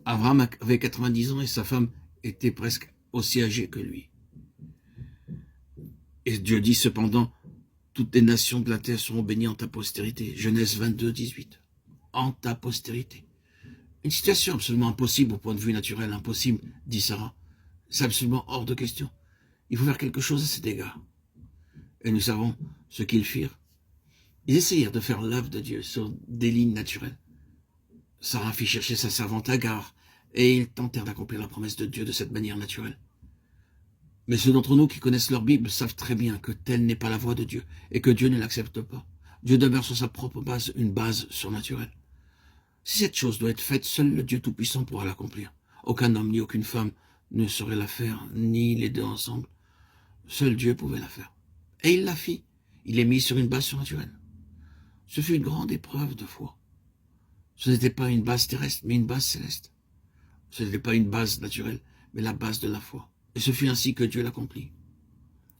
Abraham avait 90 ans et sa femme était presque aussi âgée que lui. Et Dieu dit cependant, toutes les nations de la terre seront bénies en ta postérité. Genèse 22, 18. En ta postérité. Une situation absolument impossible au point de vue naturel, impossible, dit Sarah. C'est absolument hors de question. Il faut faire quelque chose à cet égard. Et nous savons ce qu'ils firent. Ils essayèrent de faire l'œuvre de Dieu sur des lignes naturelles. Sarah fit chercher sa servante Agar, et ils tentèrent d'accomplir la promesse de Dieu de cette manière naturelle. Mais ceux d'entre nous qui connaissent leur Bible savent très bien que telle n'est pas la voie de Dieu, et que Dieu ne l'accepte pas. Dieu demeure sur sa propre base, une base surnaturelle. Si cette chose doit être faite, seul le Dieu Tout-Puissant pourra l'accomplir. Aucun homme ni aucune femme ne saurait la faire, ni les deux ensemble. Seul Dieu pouvait la faire. Et il la fit. Il est mis sur une base surnaturelle. Ce fut une grande épreuve de foi. Ce n'était pas une base terrestre, mais une base céleste. Ce n'était pas une base naturelle, mais la base de la foi. Et ce fut ainsi que Dieu l'accomplit.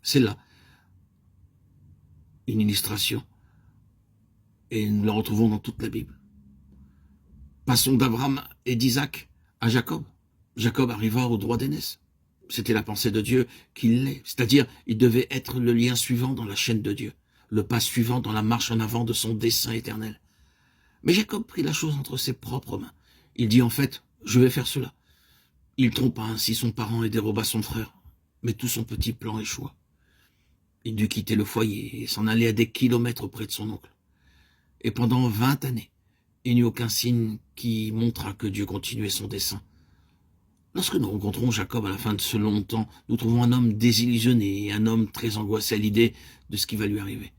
C'est là une illustration. Et nous la retrouvons dans toute la Bible. Passons d'Abraham et d'Isaac à Jacob. Jacob arriva au droit d'aînesse. C'était la pensée de Dieu qu'il l'est. C'est-à-dire, il devait être le lien suivant dans la chaîne de Dieu, le pas suivant dans la marche en avant de son dessein éternel. Mais Jacob prit la chose entre ses propres mains. Il dit en fait, je vais faire cela. Il trompa ainsi son parent et déroba son frère. Mais tout son petit plan échoua. Il dut quitter le foyer et s'en aller à des kilomètres auprès de son oncle. Et pendant 20 années, il n'y eut aucun signe qui montra que Dieu continuait son dessein. Lorsque nous rencontrons Jacob à la fin de ce long temps, nous trouvons un homme désillusionné et un homme très angoissé à l'idée de ce qui va lui arriver.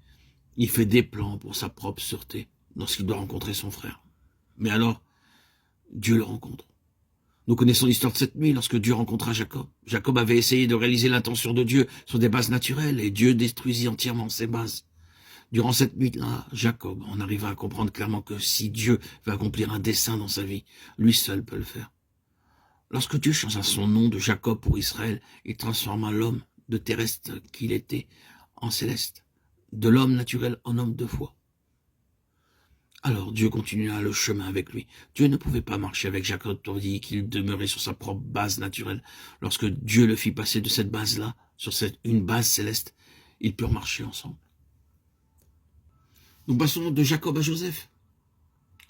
Il fait des plans pour sa propre sûreté lorsqu'il doit rencontrer son frère. Mais alors, Dieu le rencontre. Nous connaissons l'histoire de cette nuit lorsque Dieu rencontra Jacob. Jacob avait essayé de réaliser l'intention de Dieu sur des bases naturelles et Dieu détruisit entièrement ces bases. Durant cette nuit-là, Jacob en arriva à comprendre clairement que si Dieu veut accomplir un dessein dans sa vie, lui seul peut le faire. Lorsque Dieu changea son nom de Jacob pour Israël, il transforma l'homme de terrestre qu'il était en céleste, de l'homme naturel en homme de foi. Alors Dieu continua le chemin avec lui. Dieu ne pouvait pas marcher avec Jacob tandis qu'il demeurait sur sa propre base naturelle. Lorsque Dieu le fit passer de cette base-là, sur une base céleste, ils purent marcher ensemble. Nous passons de Jacob à Joseph.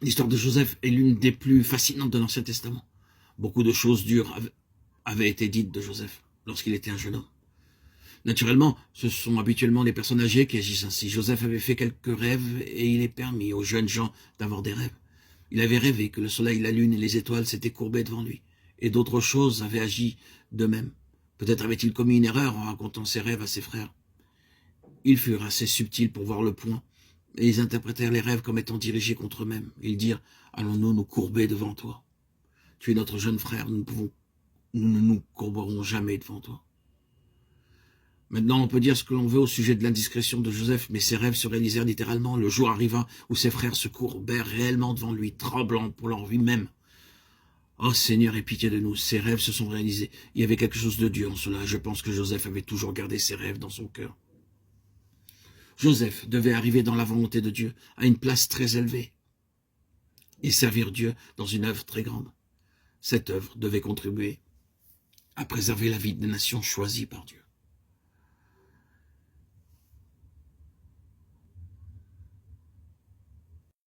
L'histoire de Joseph est l'une des plus fascinantes de l'Ancien Testament. Beaucoup de choses dures avaient été dites de Joseph lorsqu'il était un jeune homme. Naturellement, ce sont habituellement les personnes âgées qui agissent ainsi. Joseph avait fait quelques rêves et il est permis aux jeunes gens d'avoir des rêves. Il avait rêvé que le soleil, la lune et les étoiles s'étaient courbés devant lui. Et d'autres choses avaient agi de même. Peut-être avait-il commis une erreur en racontant ses rêves à ses frères. Ils furent assez subtils pour voir le point, et ils interprétèrent les rêves comme étant dirigés contre eux-mêmes. Ils dirent « Allons-nous nous courber devant toi ? Tu es notre jeune frère, nous ne nous courberons jamais devant toi. » Maintenant, on peut dire ce que l'on veut au sujet de l'indiscrétion de Joseph, mais ses rêves se réalisèrent littéralement. Le jour arriva où ses frères se courbèrent réellement devant lui, tremblants pour leur vie même. Oh Seigneur, aie pitié de nous, ces rêves se sont réalisés. Il y avait quelque chose de Dieu en cela. Je pense que Joseph avait toujours gardé ses rêves dans son cœur. Joseph devait arriver dans la volonté de Dieu, à une place très élevée, et servir Dieu dans une œuvre très grande. Cette œuvre devait contribuer à préserver la vie des nations choisies par Dieu.